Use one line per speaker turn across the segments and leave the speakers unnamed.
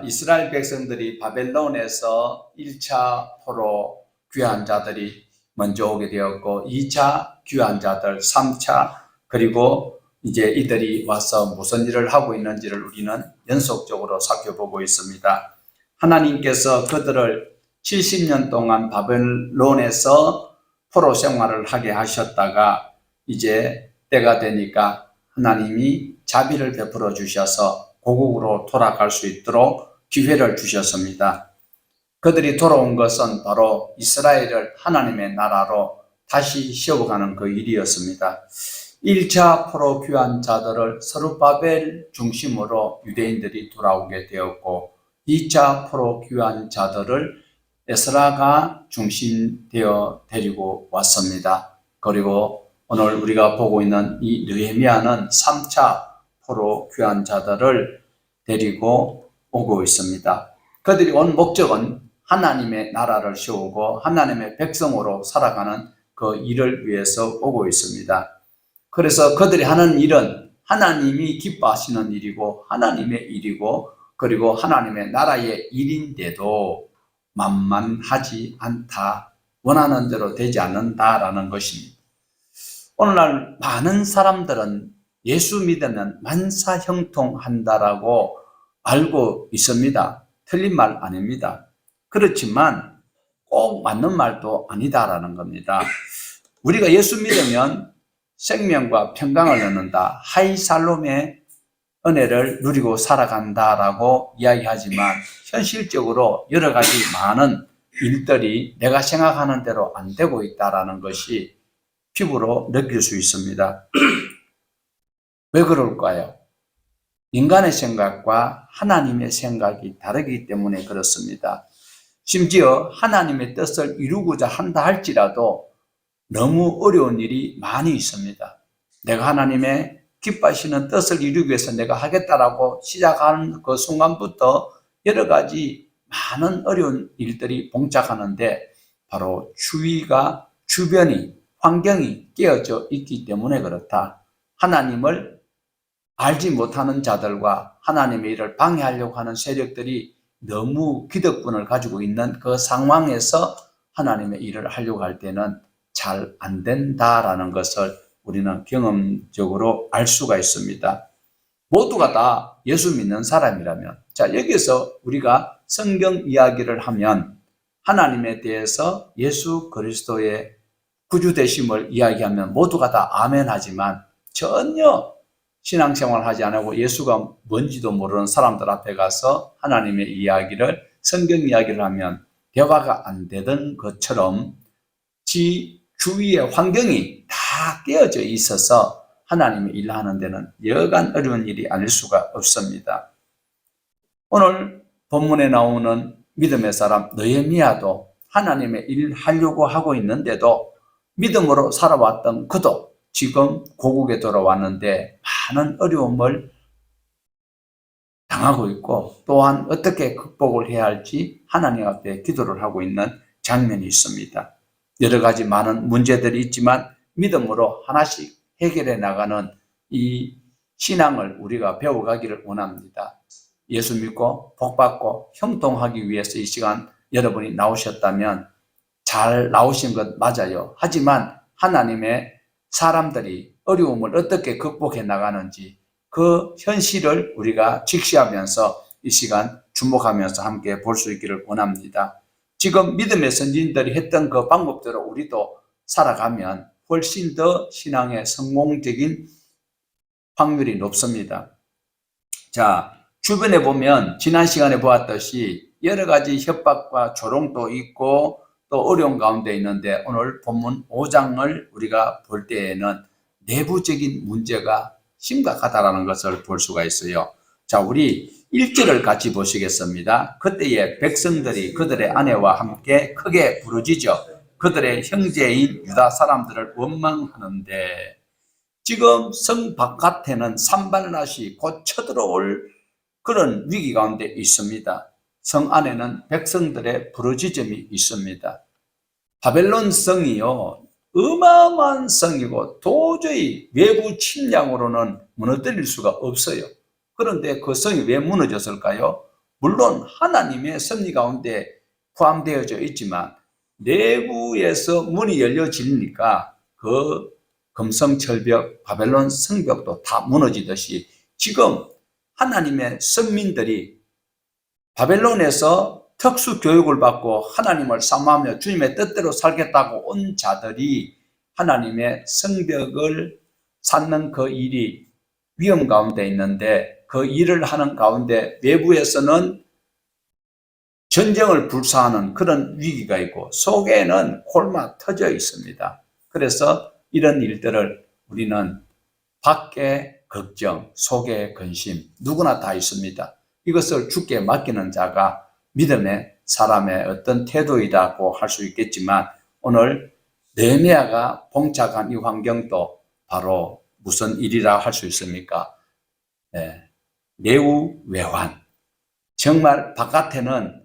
이스라엘 백성들이 바벨론에서 1차 포로 귀환 자들이 먼저 오게 되었고 2차 귀환 자들, 3차 그리고 이제 이들이 와서 무슨 일을 하고 있는지를 우리는 연속적으로 살펴보고 있습니다. 하나님께서 그들을 70년 동안 바벨론에서 포로 생활을 하게 하셨다가 이제 때가 되니까 하나님이 자비를 베풀어 주셔서 고국으로 돌아갈 수 있도록 기회를 주셨습니다. 그들이 돌아온 것은 바로 이스라엘을 하나님의 나라로 다시 세워가는 그 일이었습니다. 1차 포로 귀환 자들을 스룹바벨 중심으로 유대인들이 돌아오게 되었고 2차 포로 귀환 자들을 에스라가 중심되어 데리고 왔습니다. 그리고 오늘 우리가 보고 있는 이 느헤미야는 3차 포로 귀환 자들을 데리고 오고 있습니다. 그들이 온 목적은 하나님의 나라를 세우고 하나님의 백성으로 살아가는 그 일을 위해서 오고 있습니다. 그래서 그들이 하는 일은 하나님이 기뻐하시는 일이고 하나님의 일이고 그리고 하나님의 나라의 일인데도 만만하지 않다, 원하는 대로 되지 않는다라는 것입니다. 오늘날 많은 사람들은 예수 믿으면 만사형통한다라고 알고 있습니다. 틀린 말 아닙니다. 그렇지만 꼭 맞는 말도 아니다라는 겁니다. 우리가 예수 믿으면 생명과 평강을 얻는다, 하이살롬의 은혜를 누리고 살아간다라고 이야기하지만 현실적으로 여러 가지 많은 일들이 내가 생각하는 대로 안 되고 있다라는 것이 피부로 느낄 수 있습니다. 왜 그럴까요? 인간의 생각과 하나님의 생각이 다르기 때문에 그렇습니다. 심지어 하나님의 뜻을 이루고자 한다 할지라도 너무 어려운 일이 많이 있습니다. 내가 하나님의 기뻐하시는 뜻을 이루기 위해서 내가 하겠다라고 시작하는 그 순간부터 여러 가지 많은 어려운 일들이 봉착하는데 바로 주변이 환경이 깨어져 있기 때문에 그렇다. 하나님을 알지 못하는 자들과 하나님의 일을 방해하려고 하는 세력들이 너무 기득권을 가지고 있는 그 상황에서 하나님의 일을 하려고 할 때는 잘 안 된다라는 것을 우리는 경험적으로 알 수가 있습니다. 모두가 다 예수 믿는 사람이라면, 자, 여기서 우리가 성경 이야기를 하면 하나님에 대해서 예수 그리스도의 구주 되심을 이야기하면 모두가 다 아멘 하지만 전혀 신앙생활을 하지 않고 예수가 뭔지도 모르는 사람들 앞에 가서 하나님의 이야기를, 성경 이야기를 하면 대화가 안 되던 것처럼 지 주위의 환경이 다 깨어져 있어서 하나님의 일을 하는 데는 여간 어려운 일이 아닐 수가 없습니다. 오늘 본문에 나오는 믿음의 사람 느헤미야도 하나님의 일을 하려고 하고 있는데도 믿음으로 살아왔던 그도 지금 고국에 돌아왔는데 많은 어려움을 당하고 있고 또한 어떻게 극복을 해야 할지 하나님 앞에 기도를 하고 있는 장면이 있습니다. 여러 가지 많은 문제들이 있지만 믿음으로 하나씩 해결해 나가는 이 신앙을 우리가 배워가기를 원합니다. 예수 믿고 복받고 형통하기 위해서 이 시간 여러분이 나오셨다면 잘 나오신 것 맞아요. 하지만 하나님의 사람들이 어려움을 어떻게 극복해 나가는지 그 현실을 우리가 직시하면서 이 시간 주목하면서 함께 볼 수 있기를 원합니다. 지금 믿음의 선진들이 했던 그 방법대로 우리도 살아가면 훨씬 더 신앙의 성공적인 확률이 높습니다. 자, 주변에 보면 지난 시간에 보았듯이 여러 가지 협박과 조롱도 있고 또 어려운 가운데 있는데 오늘 본문 5장을 우리가 볼 때에는 내부적인 문제가 심각하다는 것을 볼 수가 있어요. 자, 우리 1절을 같이 보시겠습니다. 그때의 백성들이 그들의 아내와 함께 크게 부르짖어 그들의 형제인 유다 사람들을 원망하는데 지금 성 바깥에는 산발랏이 곧 쳐들어올 그런 위기 가운데 있습니다. 성 안에는 백성들의 부르짖음이 있습니다. 바벨론 성이요, 어마어마한 성이고 도저히 외부 침략으로는 무너뜨릴 수가 없어요. 그런데 그 성이 왜 무너졌을까요? 물론 하나님의 섭리 가운데 포함되어져 있지만 내부에서 문이 열려지니까 그 금성철벽, 바벨론 성벽도 다 무너지듯이 지금 하나님의 선민들이 바벨론에서 특수 교육을 받고 하나님을 사모하며 주님의 뜻대로 살겠다고 온 자들이 하나님의 성벽을 쌓는 그 일이 위험 가운데 있는데 그 일을 하는 가운데 외부에서는 전쟁을 불사하는 그런 위기가 있고 속에는 골마 터져 있습니다. 그래서 이런 일들을 우리는 밖에 걱정, 속에 근심 누구나 다 있습니다. 이것을 주께 맡기는 자가 믿음의 사람의 어떤 태도이라고 할 수 있겠지만 오늘 느헤미야가 봉착한 이 환경도 바로 무슨 일이라 할 수 있습니까? 매우 외환. 정말 바깥에는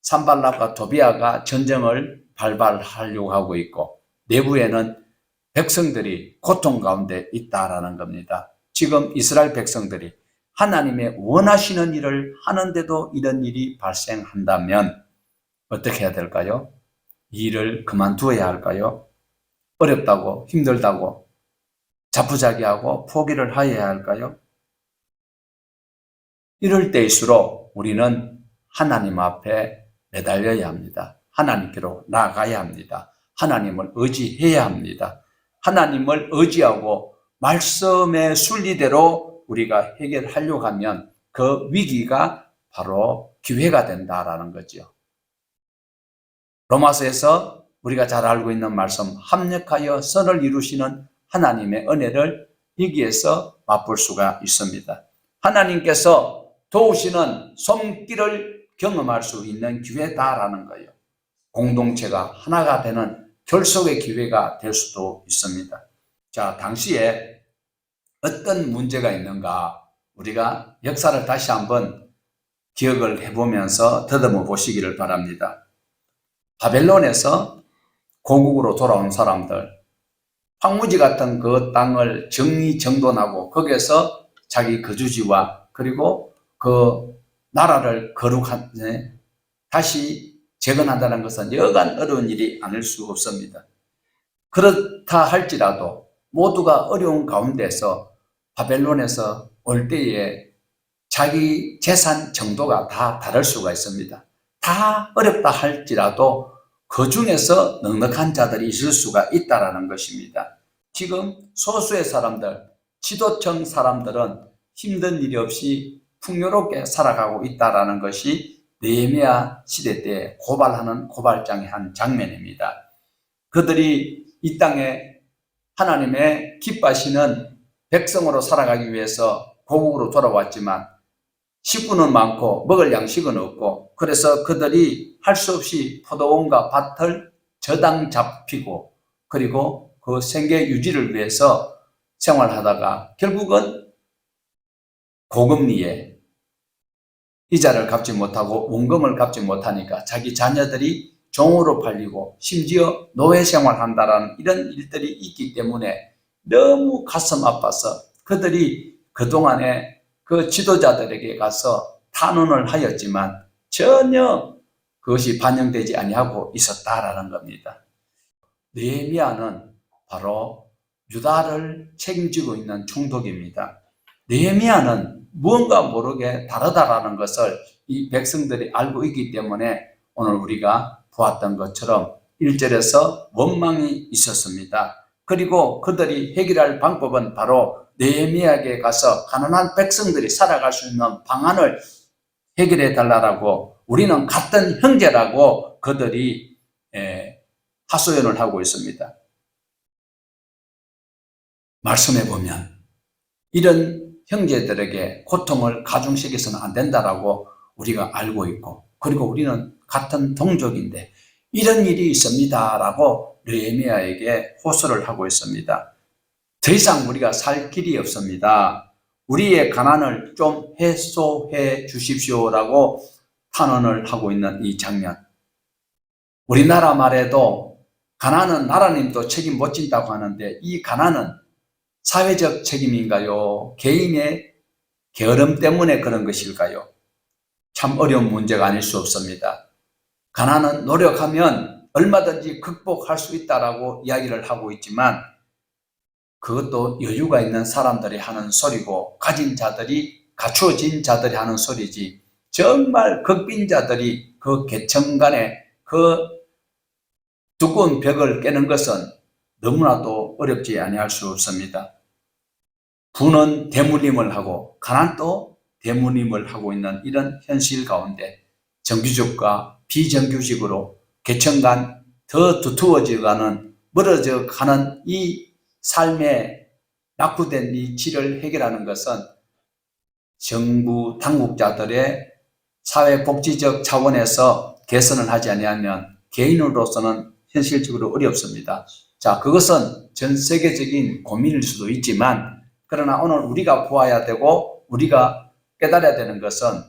산발락과 도비아가 전쟁을 발발하려고 하고 있고 내부에는 백성들이 고통 가운데 있다라는 겁니다. 지금 이스라엘 백성들이 하나님의 원하시는 일을 하는데도 이런 일이 발생한다면 어떻게 해야 될까요? 이 일을 그만두어야 할까요? 어렵다고 힘들다고 자포자기하고 포기를 해야 할까요? 이럴 때일수록 우리는 하나님 앞에 매달려야 합니다. 하나님께로 나아가야 합니다. 하나님을 의지해야 합니다. 하나님을 의지하고 말씀의 순리대로 우리가 해결하려고 하면 그 위기가 바로 기회가 된다라는 거죠. 로마서에서 우리가 잘 알고 있는 말씀, 합력하여 선을 이루시는 하나님의 은혜를 여기에서 맛볼 수가 있습니다. 하나님께서 도우시는 손길을 경험할 수 있는 기회다라는 거예요. 공동체가 하나가 되는 결속의 기회가 될 수도 있습니다. 자, 당시에 어떤 문제가 있는가 우리가 역사를 다시 한번 기억을 해보면서 더듬어 보시기를 바랍니다. 바벨론에서 고국으로 돌아온 사람들, 황무지 같은 그 땅을 정리정돈하고 거기에서 자기 거주지와 그리고 그 나라를 거룩한 다시 재건한다는 것은 여간 어려운 일이 아닐 수 없습니다. 그렇다 할지라도 모두가 어려운 가운데서 바벨론에서 올 때에 자기 재산 정도가 다 다를 수가 있습니다. 다 어렵다 할지라도 그 중에서 넉넉한 자들이 있을 수가 있다는 것입니다. 지금 소수의 사람들, 지도층 사람들은 힘든 일이 없이 풍요롭게 살아가고 있다는 것이 느헤미야 시대 때 고발하는 고발장의 한 장면입니다. 그들이 이 땅에 하나님의 기뻐하시는 백성으로 살아가기 위해서 고국으로 돌아왔지만 식구는 많고 먹을 양식은 없고 그래서 그들이 할 수 없이 포도원과 밭을 저당 잡히고 그리고 그 생계 유지를 위해서 생활하다가 결국은 고금리에 이자를 갚지 못하고 원금을 갚지 못하니까 자기 자녀들이 종으로 팔리고 심지어 노예 생활한다라는 이런 일들이 있기 때문에 너무 가슴 아파서 그들이 그동안에 그 지도자들에게 가서 탄원을 하였지만 전혀 그것이 반영되지 아니하고 있었다라는 겁니다. 느헤미야는 바로 유다를 책임지고 있는 총독입니다. 느헤미야는 무언가 모르게 다르다라는 것을 이 백성들이 알고 있기 때문에 오늘 우리가 보았던 것처럼 1절에서 원망이 있었습니다. 그리고 그들이 해결할 방법은 바로 느헤미야에게 가서 가난한 백성들이 살아갈 수 있는 방안을 해결해 달라고 우리는 같은 형제라고 그들이 하소연을 하고 있습니다. 말씀해 보면 이런 형제들에게 고통을 가중시켜서는 안 된다라고 우리가 알고 있고 그리고 우리는 같은 동족인데 이런 일이 있습니다라고 느헤미야에게 호소를 하고 있습니다. 더 이상 우리가 살 길이 없습니다. 우리의 가난을 좀 해소해 주십시오라고 탄원을 하고 있는 이 장면. 우리나라 말에도 가난은 나라님도 책임 못 진다고 하는데 이 가난은 사회적 책임인가요? 개인의 게으름 때문에 그런 것일까요? 참 어려운 문제가 아닐 수 없습니다. 가난은 노력하면 얼마든지 극복할 수 있다라고 이야기를 하고 있지만 그것도 여유가 있는 사람들이 하는 소리고 가진 자들이 갖추어진 자들이 하는 소리지 정말 극빈자들이 그 계층 간에 그 두꺼운 벽을 깨는 것은 너무나도 어렵지 아니할 수 없습니다. 부는 대물림을 하고 가난도 대물림을 하고 있는 이런 현실 가운데 정규직과 비정규직으로 계층 간 더 두터워져가는 멀어져 가는 이 삶의 낙후된 이 질을 해결하는 것은 정부 당국자들의 사회복지적 차원에서 개선을 하지 아니하면 개인으로서는 현실적으로 어렵습니다. 자, 그것은 전 세계적인 고민일 수도 있지만 그러나 오늘 우리가 보아야 되고 우리가 깨달아야 되는 것은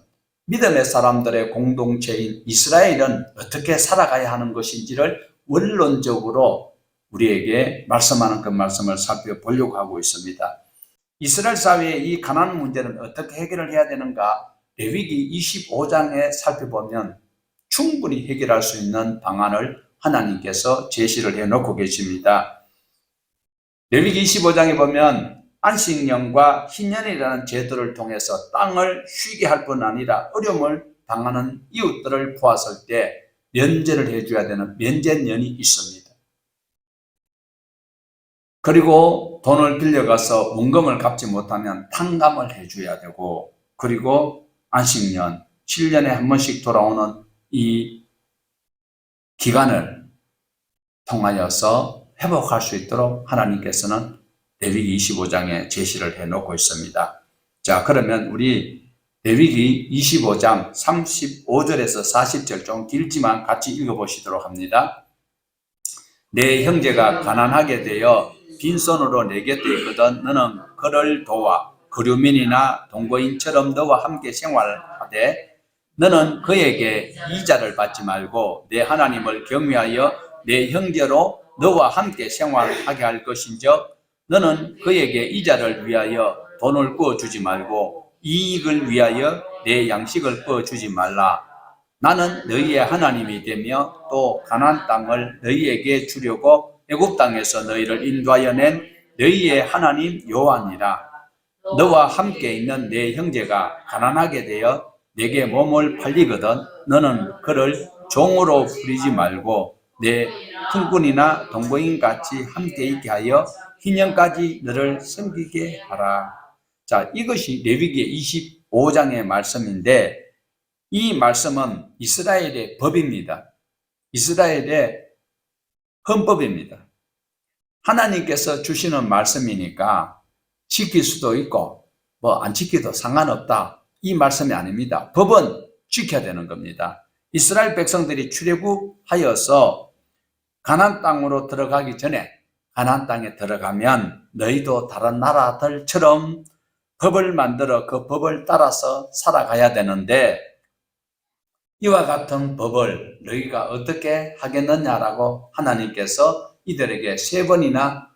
믿음의 사람들의 공동체인 이스라엘은 어떻게 살아가야 하는 것인지를 원론적으로 우리에게 말씀하는 그 말씀을 살펴보려고 하고 있습니다. 이스라엘 사회의 이 가난 문제는 어떻게 해결을 해야 되는가? 레위기 25장에 살펴보면 충분히 해결할 수 있는 방안을 하나님께서 제시를 해놓고 계십니다. 레위기 25장에 보면 안식년과 희년이라는 제도를 통해서 땅을 쉬게 할 뿐 아니라 어려움을 당하는 이웃들을 보았을 때 면제를 해줘야 되는 면제년이 있습니다. 그리고 돈을 빌려가서 원금을 갚지 못하면 탕감을 해줘야 되고 그리고 안식년 7년에 한 번씩 돌아오는 이 기간을 통하여서 회복할 수 있도록 하나님께서는 레위기 25장에 제시를 해놓고 있습니다. 자, 그러면 우리 레위기 25장 35절에서 40절 좀 길지만 같이 읽어보시도록 합니다. 내 형제가 가난하게 되어 빈손으로 내 곁에 있거든 너는 그를 도와 거류민이나 동거인처럼 너와 함께 생활하되 너는 그에게 이자를 받지 말고 내 하나님을 경외하여 내 형제로 너와 함께 생활하게 할 것인즉 너는 그에게 이자를 위하여 돈을 구워주지 말고 이익을 위하여 내 양식을 구워주지 말라. 나는 너희의 하나님이 되며 또 가나안 땅을 너희에게 주려고 애굽 땅에서 너희를 인도하여 낸 너희의 하나님 여호와니라. 너와 함께 있는 내 형제가 가난하게 되어 내게 몸을 팔리거든 너는 그를 종으로 부리지 말고 내 품꾼이나 동거인 같이 함께 있게 하여 희년까지 너를 섬기게 하라. 자, 이것이 레위기 25장의 말씀인데 이 말씀은 이스라엘의 법입니다. 이스라엘의 헌법입니다. 하나님께서 주시는 말씀이니까 지킬 수도 있고 뭐 안 지켜도 상관없다. 이 말씀이 아닙니다. 법은 지켜야 되는 겁니다. 이스라엘 백성들이 출애굽하여서 가나안 땅으로 들어가기 전에 가나안 땅에 들어가면 너희도 다른 나라들처럼 법을 만들어 그 법을 따라서 살아가야 되는데 이와 같은 법을 너희가 어떻게 하겠느냐라고 하나님께서 이들에게 3번이나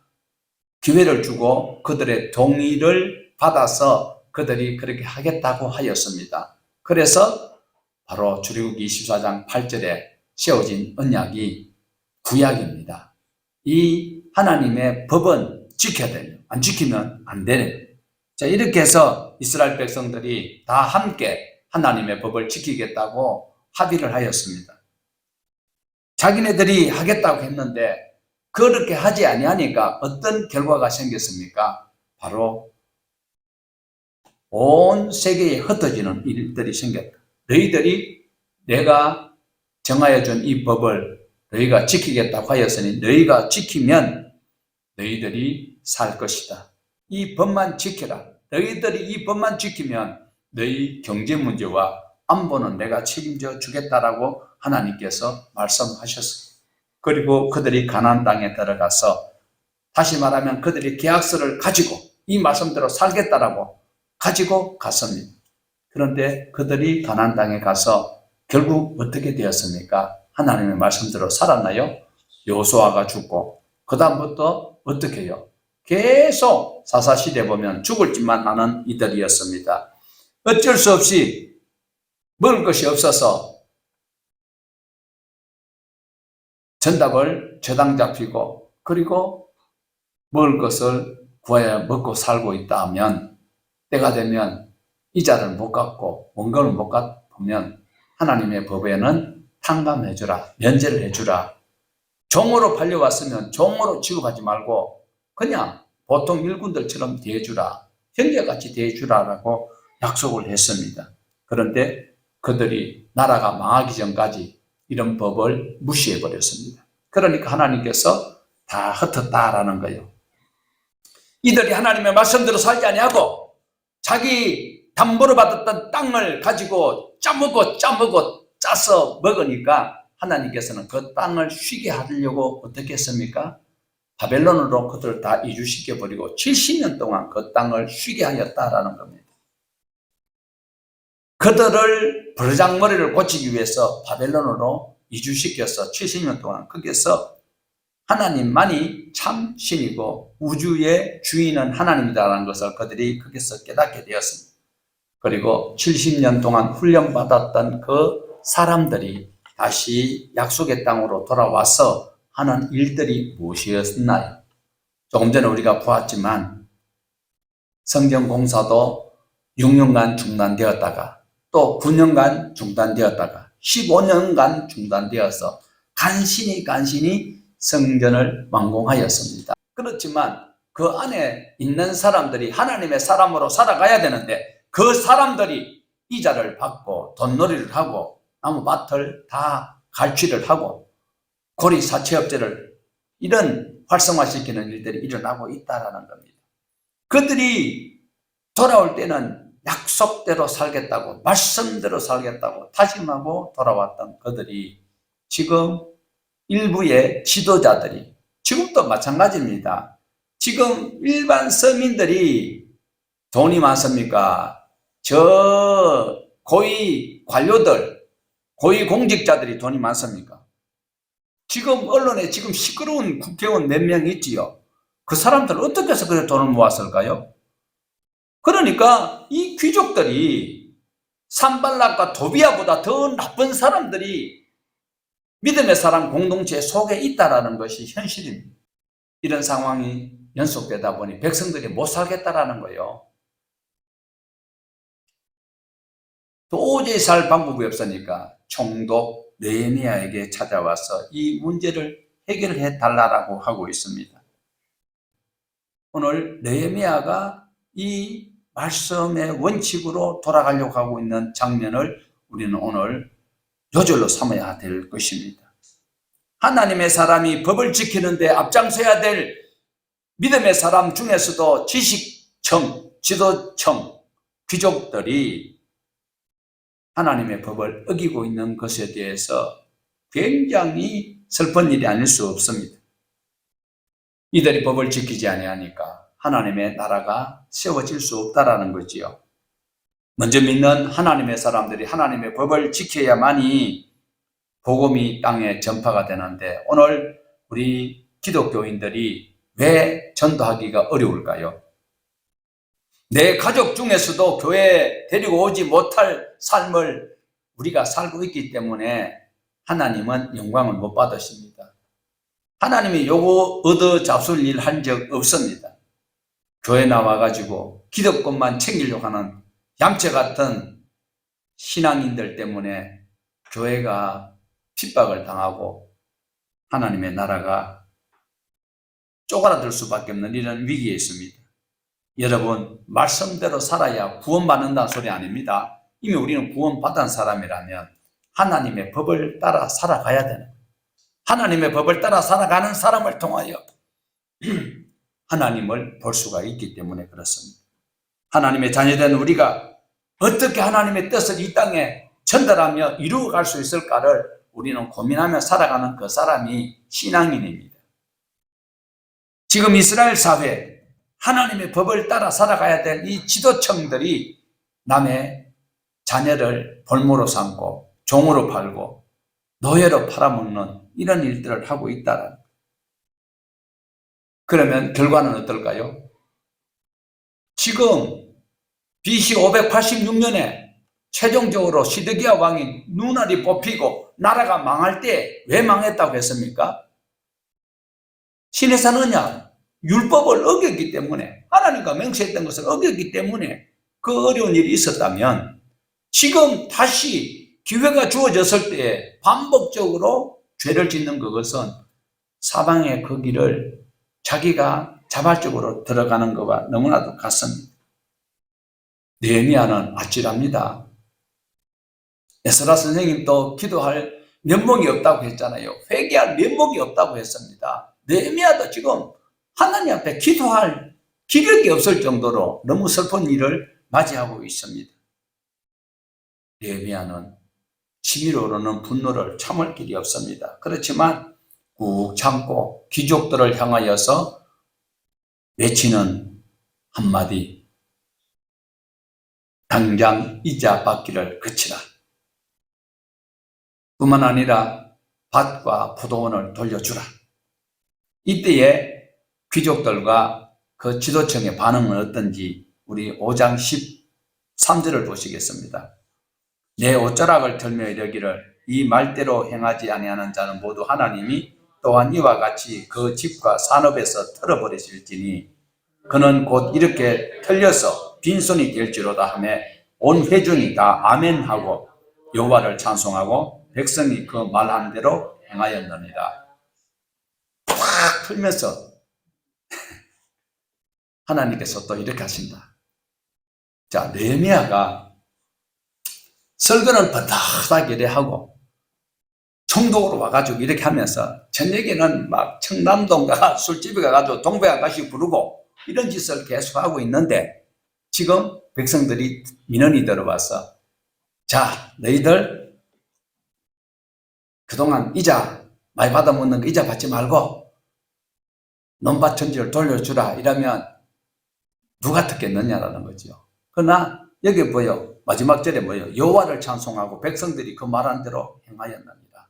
기회를 주고 그들의 동의를 받아서 그들이 그렇게 하겠다고 하였습니다. 그래서 바로 출애굽기 24장 8절에 세워진 언약이 구약입니다. 이 하나님의 법은 지켜야 돼요. 안 지키면 안 되는. 자, 이렇게 해서 이스라엘 백성들이 다 함께 하나님의 법을 지키겠다고 합의를 하였습니다. 자기네들이 하겠다고 했는데 그렇게 하지 아니하니까 어떤 결과가 생겼습니까? 바로 온 세계에 흩어지는 일들이 생겼다. 너희들이 내가 정하여 준 이 법을 너희가 지키겠다고 하였으니 너희가 지키면 너희들이 살 것이다. 이 법만 지켜라. 너희들이 이 법만 지키면 너희 경제 문제와 안보는 내가 책임져 주겠다라고 하나님께서 말씀하셨어요. 그리고 그들이 가나안 땅에 들어가서 다시 말하면 그들이 계약서를 가지고 이 말씀대로 살겠다라고 가지고 갔습니다. 그런데 그들이 가나안 땅에 가서 결국 어떻게 되었습니까? 하나님의 말씀대로 살았나요? 여호수아가 죽고 그 다음부터 어떻게 해요? 계속 사사시대 보면 죽을 짓만 하는 이들이었습니다. 어쩔 수 없이 먹을 것이 없어서 전답을 죄당 잡히고 그리고 먹을 것을 구하여 먹고 살고 있다 하면 때가 되면 이자를 못 갚고 원금을 못 갚으면 하나님의 법에는 탕감해주라, 면제를 해주라. 종으로 팔려왔으면 종으로 취급하지 말고 그냥 보통 일꾼들처럼 대해주라, 형제같이 대해주라라고 약속을 했습니다. 그런데 그들이 나라가 망하기 전까지 이런 법을 무시해버렸습니다. 그러니까 하나님께서 다 흩었다라는 거예요. 이들이 하나님의 말씀대로 살지 아니하고 자기 담보로 받았던 땅을 가지고 짜먹고 짜서 먹으니까 하나님께서는 그 땅을 쉬게 하려고 어떻게 했습니까? 바벨론으로 그들을 다 이주시켜버리고 70년 동안 그 땅을 쉬게 하였다라는 겁니다. 그들을 버르장머리를 고치기 위해서 바벨론으로 이주시켜서 70년 동안 거기서 하나님만이 참 신이고 우주의 주인은 하나님이다라는 것을 그들이 거기서 깨닫게 되었습니다. 그리고 70년 동안 훈련받았던 그 사람들이 다시 약속의 땅으로 돌아와서 하는 일들이 무엇이었나요? 조금 전에 우리가 보았지만 성전 공사도 6년간 중단되었다가 또 9년간 중단되었다가 15년간 중단되어서 간신히 성전을 완공하였습니다. 그렇지만 그 안에 있는 사람들이 하나님의 사람으로 살아가야 되는데 그 사람들이 이자를 받고 돈놀이를 하고 나무밭을 다 갈취를 하고 고리 사채업체를 이런 활성화시키는 일들이 일어나고 있다는 겁니다. 그들이 돌아올 때는 약속대로 살겠다고 말씀대로 살겠다고 다짐하고 돌아왔던 그들이 지금 일부의 지도자들이 지금도 마찬가지입니다. 지금 일반 서민들이 돈이 많습니까? 저 고위 관료들, 고위 공직자들이 돈이 많습니까? 지금 언론에 지금 시끄러운 국회의원 몇 명 있지요. 그 사람들 어떻게 해서 그래 돈을 모았을까요? 그러니까 이 귀족들이 산발락과 도비아보다 더 나쁜 사람들이 믿음의 사람 공동체 속에 있다라는 것이 현실입니다. 이런 상황이 연속되다 보니 백성들이 못 살겠다라는 거예요. 도저히 살 방법이 없으니까 총독 느헤미야에게 찾아와서 이 문제를 해결해 달라고 하고 있습니다. 오늘 느헤미야가 이 말씀의 원칙으로 돌아가려고 하고 있는 장면을 우리는 오늘 요절로 삼아야 될 것입니다. 하나님의 사람이 법을 지키는데 앞장서야 될 믿음의 사람 중에서도 지식청, 지도청, 귀족들이 하나님의 법을 어기고 있는 것에 대해서 굉장히 슬픈 일이 아닐 수 없습니다. 이들이 법을 지키지 아니하니까 하나님의 나라가 세워질 수 없다라는 거지요. 먼저 믿는 하나님의 사람들이 하나님의 법을 지켜야만이 복음이 땅에 전파가 되는데 오늘 우리 기독교인들이 왜 전도하기가 어려울까요? 내 가족 중에서도 교회에 데리고 오지 못할 삶을 우리가 살고 있기 때문에 하나님은 영광을 못 받으십니다. 하나님이 요거 얻어 잡술 일 한 적 없습니다. 교회 나와가지고 기득권만 챙기려고 하는 얌체 같은 신앙인들 때문에 교회가 핍박을 당하고 하나님의 나라가 쪼그라들 수밖에 없는 이런 위기에 있습니다. 여러분, 말씀대로 살아야 구원받는다는 소리 아닙니다. 이미 우리는 구원받은 사람이라면 하나님의 법을 따라 살아가야 되는, 하나님의 법을 따라 살아가는 사람을 통하여 하나님을 볼 수가 있기 때문에 그렇습니다. 하나님의 자녀된 우리가 어떻게 하나님의 뜻을 이 땅에 전달하며 이루어갈 수 있을까를 우리는 고민하며 살아가는 그 사람이 신앙인입니다. 지금 이스라엘 사회, 하나님의 법을 따라 살아가야 될 이 지도층들이 남의 자녀를 볼모로 삼고 종으로 팔고 노예로 팔아먹는 이런 일들을 하고 있다는. 그러면 결과는 어떨까요? 지금 BC 586년에 최종적으로 시드기야 왕이 눈알이 뽑히고 나라가 망할 때 왜 망했다고 했습니까? 신해산 언약, 율법을 어겼기 때문에, 하나님과 맹세했던 것을 어겼기 때문에 그 어려운 일이 있었다면 지금 다시 기회가 주어졌을 때 반복적으로 죄를 짓는 그것은 사방의 그 길을 자기가 자발적으로 들어가는 것과 너무나도 같습니다. 느헤미야는 아찔합니다. 에스라 선생님도 기도할 면목이 없다고 했잖아요. 회개할 면목이 없다고 했습니다. 느헤미야도 지금 하나님 앞에 기도할 기력이 없을 정도로 너무 슬픈 일을 맞이하고 있습니다. 느헤미야는 치밀어 오르는 분노를 참을 길이 없습니다. 그렇지만 꾹 참고 귀족들을 향하여서 외치는 한마디, 당장 이자 받기를 그치라. 뿐만 아니라 밭과 포도원을 돌려주라. 이때에 귀족들과 그 지도층의 반응은 어떤지 우리 5장 13절을 보시겠습니다. 내 옷자락을 털며 이르기를 이 말대로 행하지 아니하는 자는 모두 하나님이 또한 이와 같이 그 집과 산업에서 털어버리실지니 그는 곧 이렇게 털려서 빈손이 될지로다 하며 온 회중이 다 아멘하고 여호와를 찬송하고 백성이 그 말한 대로 행하였느니라. 팍 풀면서 하나님께서 또 이렇게 하신다. 자, 느헤미야가 설교는 뻔뻔하게 하고 총독으로 와가지고 이렇게 하면서 저녁에는 막 청남동가 술집에 가가지고 동백아가씨 부르고 이런 짓을 계속하고 있는데 지금 백성들이 민원이 들어와서 자, 너희들 그동안 이자 많이 받아먹는 거 이자 받지 말고 논밭 천지를 돌려주라 이러면 누가 듣겠느냐라는 거죠. 그러나 여기 뭐요? 마지막 절에 뭐요? 여호와를 찬송하고 백성들이 그 말한 대로 행하였느니라.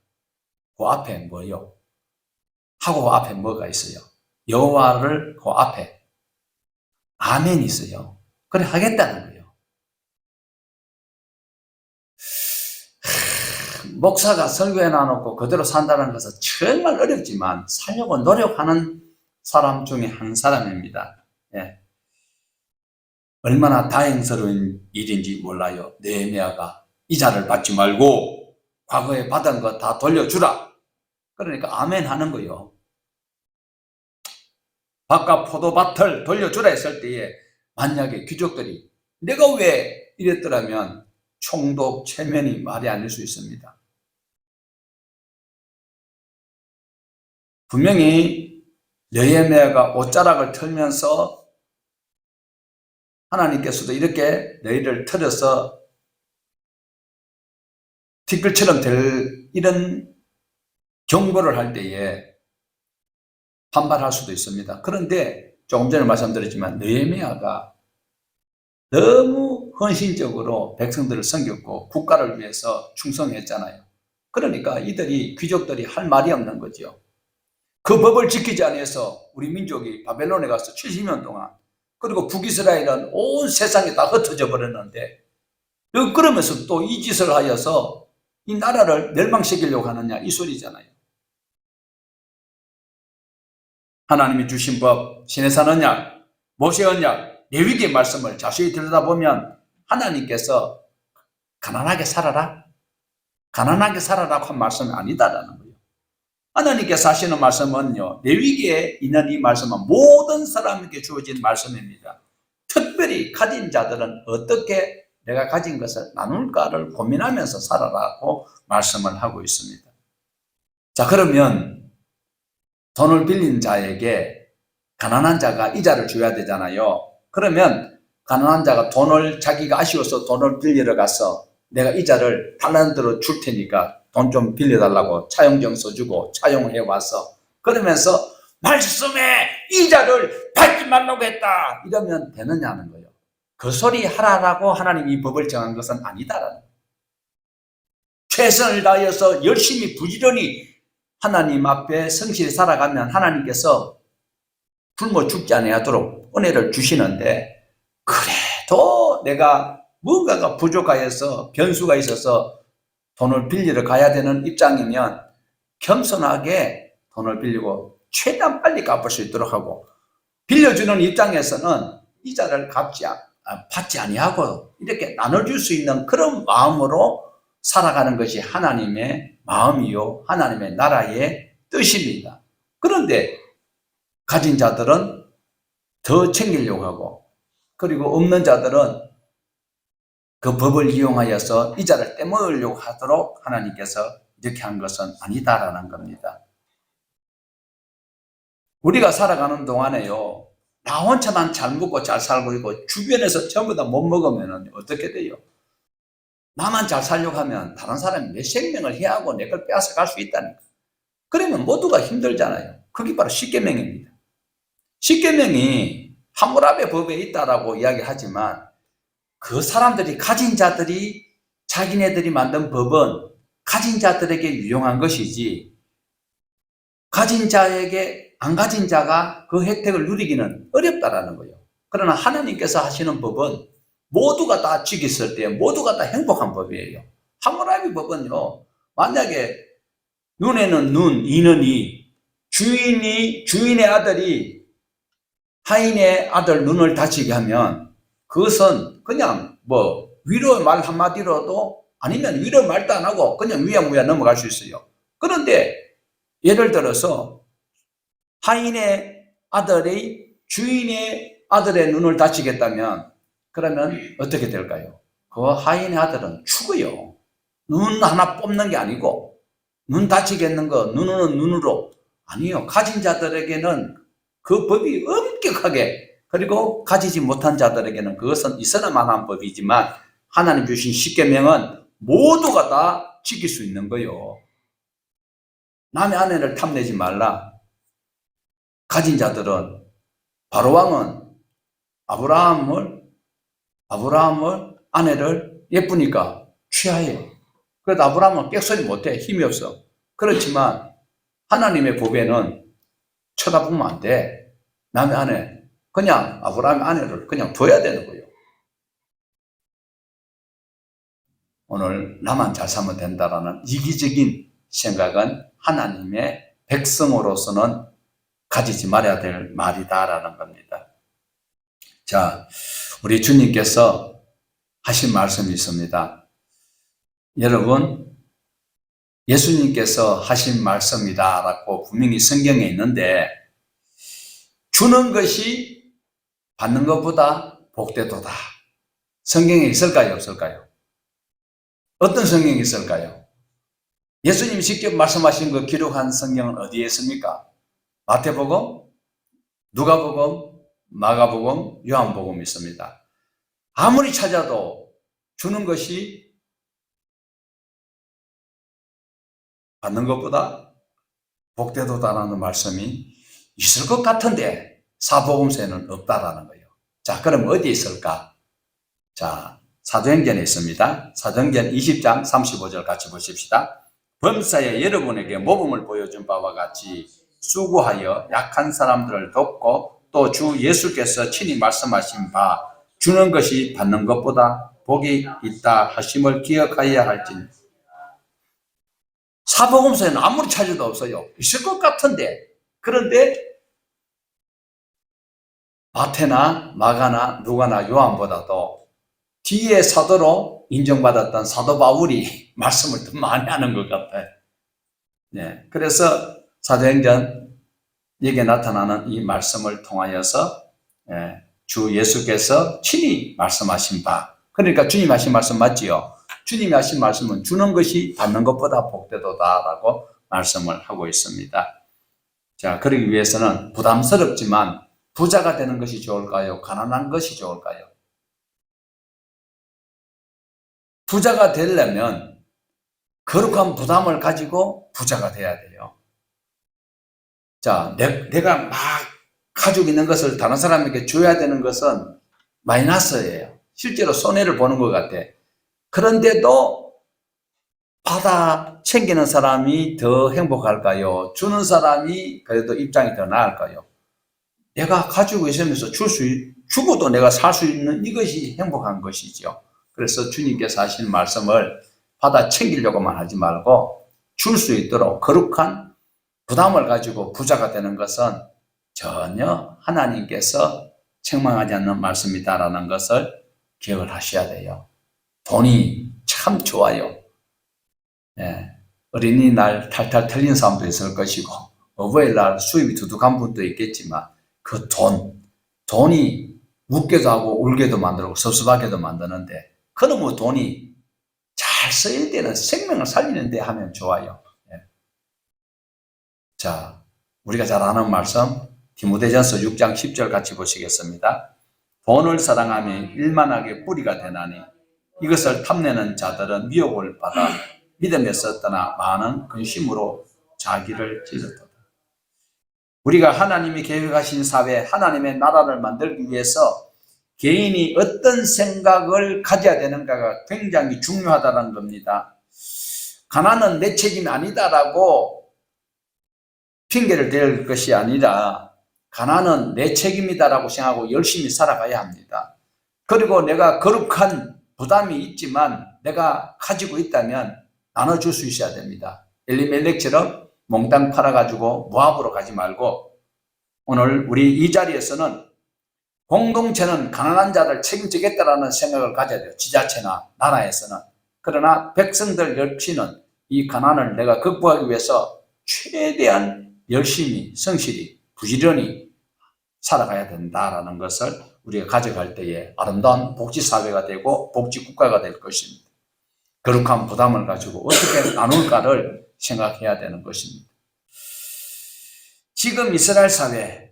그 앞에 뭐요? 하고 앞에 뭐가 있어요? 여호와를 그 앞에 아멘이 있어요. 그래 하겠다는 거예요. 목사가 설교해 놔놓고 그대로 산다는 것은 정말 어렵지만 살려고 노력하는 사람 중에 한 사람입니다. 예. 얼마나 다행스러운 일인지 몰라요. 느헤미야가 이자를 받지 말고 과거에 받은 거 다 돌려주라. 그러니까 아멘 하는 거예요. 밭과 포도밭을 돌려주라 했을 때에 만약에 귀족들이 내가 왜 이랬더라면 총독 체면이 말이 아닐 수 있습니다. 분명히 느헤미야가 옷자락을 털면서 하나님께서도 이렇게 너희를 털어서 티끌처럼 될 이런 경고를 할 때에 반발할 수도 있습니다. 그런데 조금 전에 말씀드렸지만 느헤미야가 너무 헌신적으로 백성들을 섬겼고 국가를 위해서 충성했잖아요. 그러니까 이들이 귀족들이 할 말이 없는 거죠. 그 법을 지키지 않아서 우리 민족이 바벨론에 가서 70년 동안 그리고 북이스라엘은 온 세상에 다 흩어져 버렸는데 그러면서 또 이 짓을 하여서 이 나라를 멸망시키려고 하느냐 이 소리잖아요. 하나님이 주신 법, 시내산 언약, 모세 언약, 레위기의 말씀을 자세히 들여다보면 하나님께서 가난하게 살아라? 가난하게 살아라고 한 말씀이 아니다라는 거예요. 하나님께서 하시는 말씀은요, 레위기에 있는 이 말씀은 모든 사람에게 주어진 말씀입니다. 특별히 가진 자들은 어떻게 내가 가진 것을 나눌까를 고민하면서 살아라고 말씀을 하고 있습니다. 자, 그러면 돈을 빌린 자에게 가난한 자가 이자를 줘야 되잖아요. 그러면 가난한 자가 돈을 자기가 아쉬워서 돈을 빌리러 가서 내가 이자를 달란트로 줄 테니까 돈 좀 빌려달라고 차용증서 주고 차용해 와서 그러면서 말씀에 이자를 받지 말라고 했다 이러면 되느냐는 거예요. 그 소리 하라라고 하나님이 이 법을 정한 것은 아니다라는 거예요. 최선을 다해서 열심히 부지런히 하나님 앞에 성실히 살아가면 하나님께서 굶어 죽지 아니하도록 은혜를 주시는데 그래도 내가 무언가가 부족하여서 변수가 있어서 돈을 빌리러 가야 되는 입장이면 겸손하게 돈을 빌리고 최대한 빨리 갚을 수 있도록 하고, 빌려주는 입장에서는 이자를 받지 아니하고 이렇게 나눠줄 수 있는 그런 마음으로 살아가는 것이 하나님의 마음이요 하나님의 나라의 뜻입니다. 그런데 가진 자들은 더 챙기려고 하고, 그리고 없는 자들은 그 법을 이용하여서 이자를 떼먹으려고 하도록 하나님께서 이렇게 한 것은 아니다라는 겁니다. 우리가 살아가는 동안에요, 나 혼자만 잘 먹고 잘 살고 있고 주변에서 전부 다 못 먹으면 어떻게 돼요? 나만 잘 살려고 하면 다른 사람이 내 생명을 해하고 내 걸 빼앗아 갈 수 있다니까. 그러면 모두가 힘들잖아요. 그게 바로 십계명입니다. 십계명이 함무라비 법에 있다라고 이야기하지만, 그 사람들이, 가진 자들이 자기네들이 만든 법은 가진 자들에게 유용한 것이지, 가진 자에게, 안 가진 자가 그 혜택을 누리기는 어렵다라는 거예요. 그러나 하나님께서 하시는 법은 모두가 다 지켰을 때 모두가 다 행복한 법이에요. 함무라비 법은요, 만약에 눈에는 눈, 이는 이, 주인의 아들이 하인의 아들 눈을 다치게 하면 그것은 그냥 위로의 말 한마디로도, 아니면 위로의 말도 안 하고 그냥 위야무야 넘어갈 수 있어요. 그런데 예를 들어서 하인의 아들이 주인의 아들의 눈을 다치겠다면, 그러면 어떻게 될까요? 그 하인의 아들은 죽어요. 눈 하나 뽑는 게 아니고, 눈 다치겠는 거 눈은 눈으로, 아니요. 가진 자들에게는 그 법이 엄격하게, 그리고 가지지 못한 자들에게는 그것은 있어야만 한 법이지만, 하나님 주신 십계명은 모두가 다 지킬 수 있는 거예요. 남의 아내를 탐내지 말라. 가진 자들은, 바로왕은 아브라함을 아내를 예쁘니까 취하해요. 그래도 아브라함은 객소리 못해. 힘이 없어. 그렇지만 하나님의 법에는 쳐다보면 안 돼. 남의 아내, 그냥 아브라함의 아내를 그냥 둬야 되는 거예요. 오늘 나만 잘 살면 된다라는 이기적인 생각은 하나님의 백성으로서는 가지지 말아야 될 말이다라는 겁니다. 자, 우리 주님께서 하신 말씀이 있습니다. 여러분, 예수님께서 하신 말씀이다라고 분명히 성경에 있는데, 주는 것이 받는 것보다 복되도다. 성경에 있을까요, 없을까요? 어떤 성경이 있을까요? 예수님이 직접 말씀하신 거 기록한 성경은 어디에 있습니까? 마태복음, 누가복음, 마가복음, 요한복음 있습니다. 아무리 찾아도 주는 것이 받는 것보다 복되도다라는 말씀이 있을 것 같은데 사복음서에는 없다라는 거예요. 자, 그럼 어디에 있을까? 자, 사도행전에 있습니다. 사도행전 20장 35절 같이 보십시다. 범사에 여러분에게 모범을 보여준 바와 같이 수고하여 약한 사람들을 돕고, 또 주 예수께서 친히 말씀하신 바 주는 것이 받는 것보다 복이 있다 하심을 기억하여야 할지니. 사복음서에는 아무리 찾아도 없어요. 있을 것 같은데, 그런데 마태나 마가나 누가나 요한보다도 뒤에 사도로 인정받았던 사도 바울이 말씀을 더 많이 하는 것 같아요. 네, 그래서 사도행전 여기에 나타나는 이 말씀을 통하여서 주 예수께서 친히 말씀하신 바, 그러니까 주님 하신 말씀 맞지요? 주님이 하신 말씀은 주는 것이 받는 것보다 복되도다라고 말씀을 하고 있습니다. 자, 그러기 위해서는 부담스럽지만 부자가 되는 것이 좋을까요? 가난한 것이 좋을까요? 부자가 되려면 거룩한 부담을 가지고 부자가 돼야 돼요. 자, 내가 막 가지고 있는 것을 다른 사람에게 줘야 되는 것은 마이너스예요. 실제로 손해를 보는 것 같아. 그런데도 받아 챙기는 사람이 더 행복할까요? 주는 사람이 그래도 입장이 더 나을까요? 내가 가지고 있으면서 주고도 내가 살 수 있는 이것이 행복한 것이죠. 그래서 주님께서 하시는 말씀을 받아 챙기려고만 하지 말고 줄 수 있도록 거룩한 부담을 가지고 부자가 되는 것은 전혀 하나님께서 책망하지 않는 말씀이다라는 것을 기억을 하셔야 돼요. 돈이 참 좋아요. 예, 어린이날 탈탈 털린 사람도 있을 것이고 어버이날 수입이 두둑한 분도 있겠지만 그 돈이 웃게도 하고 울게도 만들고 섭섭하게도 만드는데 그놈의 돈이 잘 쓰일 때는 생명을 살리는 데 하면 좋아요. 예. 자, 우리가 잘 아는 말씀 디모데전서 6장 10절 같이 보시겠습니다. 돈을 사랑하며 일만하게 뿌리가 되나니 이것을 탐내는 자들은 미혹을 받아 믿음에서 떠나 많은 근심으로 자기를 찢었다. 우리가 하나님이 계획하신 사회, 하나님의 나라를 만들기 위해서 개인이 어떤 생각을 가져야 되는가가 굉장히 중요하다는 겁니다. 가난은 내 책임이 아니다라고 핑계를 댈 것이 아니라 가난은 내 책임이다라고 생각하고 열심히 살아가야 합니다. 그리고 내가 거룩한 부담이 있지만 내가 가지고 있다면 나눠줄 수 있어야 됩니다. 엘리멜렉처럼 몽땅 팔아가지고 모압으로 가지 말고 오늘 우리 이 자리에서는 공동체는 가난한 자를 책임지겠다라는 생각을 가져야 돼요. 지자체나 나라에서는. 그러나 백성들 역시는 이 가난을 내가 극복하기 위해서 최대한 열심히 성실히 부지런히 살아가야 된다라는 것을 우리가 가져갈 때에 아름다운 복지사회가 되고 복지국가가 될 것입니다. 거룩한 부담을 가지고 어떻게 나눌까를 생각해야 되는 것입니다. 지금 이스라엘 사회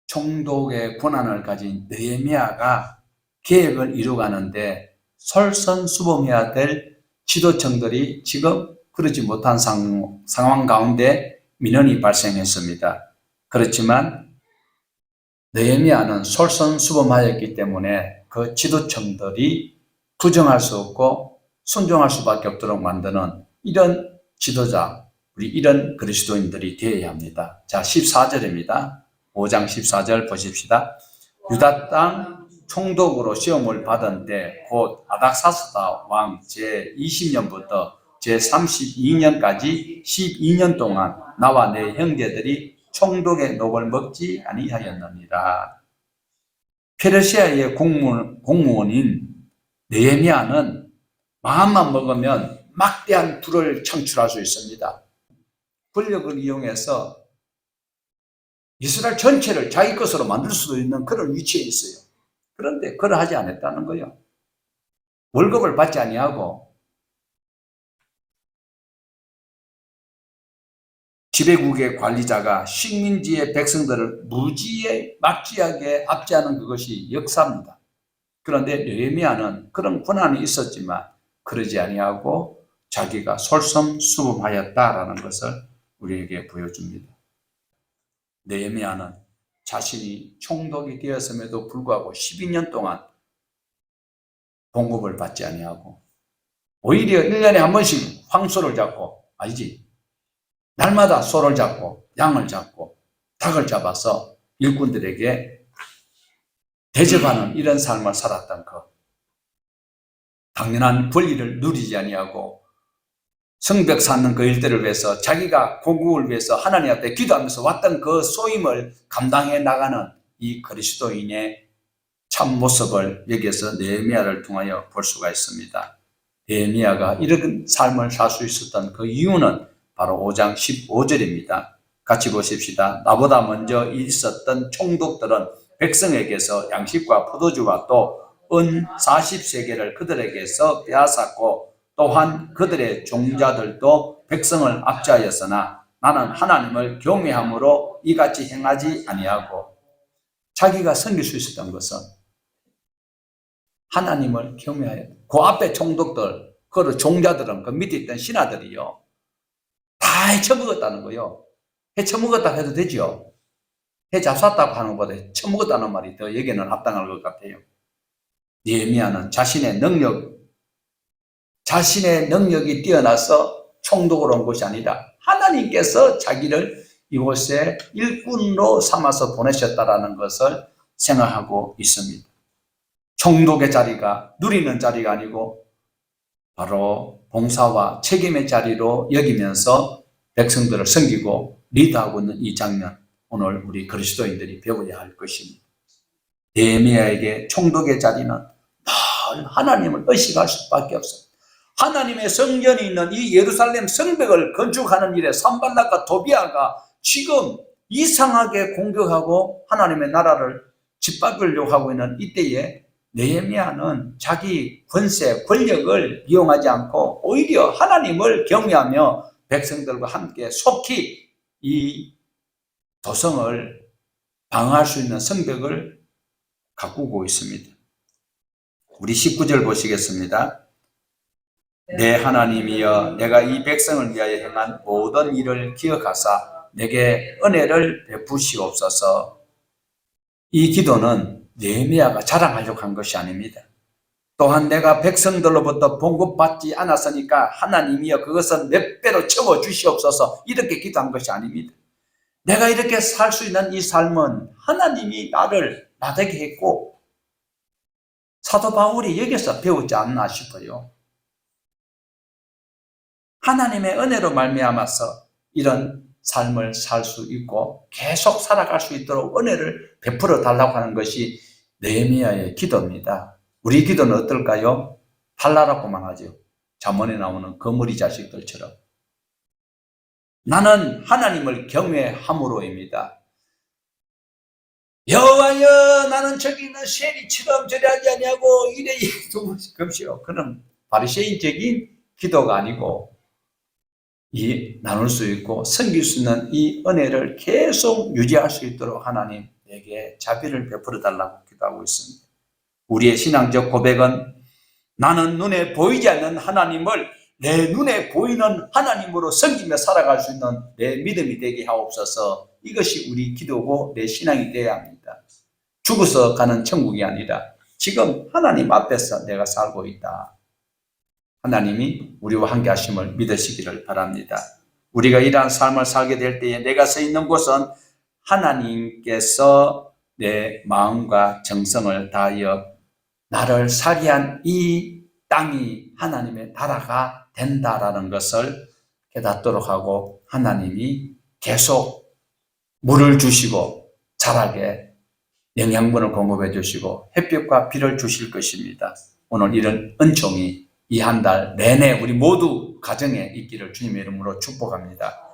총독의 권한을 가진 느헤미야가 계획을 이루어가는데 솔선수범해야 될 지도층들이 지금 그러지 못한 상황 가운데 민원이 발생했습니다. 그렇지만 느헤미야는 솔선수범하였기 때문에 그 지도층들이 부정할 수 없고 순종할 수밖에 없도록 만드는 이런 지도자, 우리 이런 그리스도인들이 되어야 합니다. 자, 14절입니다. 5장 14절 보십시다. 유다 땅 총독으로 시험을 받은 때 곧 아닥사스다 왕 제20년부터 제32년까지 12년 동안 나와 내 형제들이 총독의 녹을 먹지 아니하였느니라. 페르시아의 공무원인 느헤미야는 마음만 먹으면 막대한 부를 창출할 수 있습니다. 권력을 이용해서 이스라엘 전체를 자기 것으로 만들 수도 있는 그런 위치에 있어요. 그런데 그걸 하지 않았다는 거예요. 월급을 받지 아니하고 지배국의 관리자가 식민지의 백성들을 무지에 막지하게 압제하는 그것이 역사입니다. 그런데 느헤미야는 그런 권한이 있었지만 그러지 아니하고 자기가 솔선수범하였다라는 것을 우리에게 보여줍니다. 느헤미야는 자신이 총독이 되었음에도 불구하고 12년 동안 봉급을 받지 아니하고 오히려 1년에 한 번씩 황소를 잡고 아니지 날마다 소를 잡고 양을 잡고 닭을 잡아서 일꾼들에게 대접하는 이런 삶을 살았던 그 당연한 권리를 누리지 아니하고 성벽 쌓는 그 일들을 위해서 자기가 고국을 위해서 하나님 앞에 기도하면서 왔던 그 소임을 감당해 나가는 이 그리스도인의 참 모습을 여기에서 느헤미야를 통하여 볼 수가 있습니다. 느헤미야가 이런 삶을 살 수 있었던 그 이유는 바로 5장 15절입니다. 같이 보십시다. 나보다 먼저 있었던 총독들은 백성에게서 양식과 포도주와 또 은 40세겔을 그들에게서 빼앗았고 또한 그들의 종자들도 백성을 압제하였으나 나는 하나님을 경외함으로 이같이 행하지 아니하고 자기가 섬길 수 있었던 것은 하나님을 경외하여 그 앞에 총독들 그 종자들은 그 밑에 있던 신하들이요 다 헤쳐먹었다는 거예요. 헤쳐먹었다고 해도 되죠. 헤잡쌌다고 하는 것보다 헤쳐먹었다는 말이 더 여기에는 합당할 것 같아요. 느헤미야는 자신의 능력이 뛰어나서 총독으로 온 것이 아니라 하나님께서 자기를 이곳에 일꾼으로 삼아서 보내셨다라는 것을 생각하고 있습니다. 총독의 자리가 누리는 자리가 아니고 바로 봉사와 책임의 자리로 여기면서 백성들을 섬기고 리드하고 있는 이 장면, 오늘 우리 그리스도인들이 배워야 할 것입니다. 느헤미야에게 총독의 자리는 늘 하나님을 의식할 수밖에 없어요. 하나님의 성전이 있는 이 예루살렘 성벽을 건축하는 일에 산발락과 도비아가 지금 이상하게 공격하고 하나님의 나라를 짓밟으려고 하고 있는 이때에 느헤미야는 자기 권세, 권력을 이용하지 않고 오히려 하나님을 경외하며 백성들과 함께 속히 이 도성을 방어할 수 있는 성벽을 가꾸고 있습니다. 우리 19절 보시겠습니다. 내 하나님이여, 내가 이 백성을 위하여 행한 모든 일을 기억하사 내게 은혜를 베푸시옵소서. 이 기도는 느헤미야가 자랑하려고 한 것이 아닙니다. 또한 내가 백성들로부터 봉급받지 않았으니까 하나님이여 그것은 몇 배로 채워주시옵소서, 이렇게 기도한 것이 아닙니다. 내가 이렇게 살 수 있는 이 삶은 하나님이 나를 나되게 했고 사도 바울이 여기서 배우지 않나 싶어요. 하나님의 은혜로 말미암아서 이런 삶을 살 수 있고 계속 살아갈 수 있도록 은혜를 베풀어 달라고 하는 것이 느헤미야의 기도입니다. 우리 기도는 어떨까요? 달라라고만 하죠. 잠언에 나오는 거머리 자식들처럼. 나는 하나님을 경외함으로입니다. 여호와여, 나는 저기 있는 세리처럼 저리 하지 아니하고 이래 금시오. 그는 바리새인적인 기도가 아니고 이 나눌 수 있고 섬길 수 있는 이 은혜를 계속 유지할 수 있도록 하나님 내게 자비를 베풀어 달라고 기도하고 있습니다. 우리의 신앙적 고백은 나는 눈에 보이지 않는 하나님을 내 눈에 보이는 하나님으로 섬기며 살아갈 수 있는 내 믿음이 되게 하옵소서. 이것이 우리 기도고 내 신앙이 되어야 합니다. 죽어서 가는 천국이 아니라 지금 하나님 앞에서 내가 살고 있다. 하나님이 우리와 함께 하심을 믿으시기를 바랍니다. 우리가 이러한 삶을 살게 될 때에 내가 서 있는 곳은 하나님께서 내 마음과 정성을 다하여 나를 살게 한 이 땅이 하나님의 나라가 된다라는 것을 깨닫도록 하고 하나님이 계속 물을 주시고 자라게 영양분을 공급해 주시고 햇볕과 비를 주실 것입니다. 오늘 이런 은총이 이 한 달 내내 우리 모두 가정에 있기를 주님의 이름으로 축복합니다.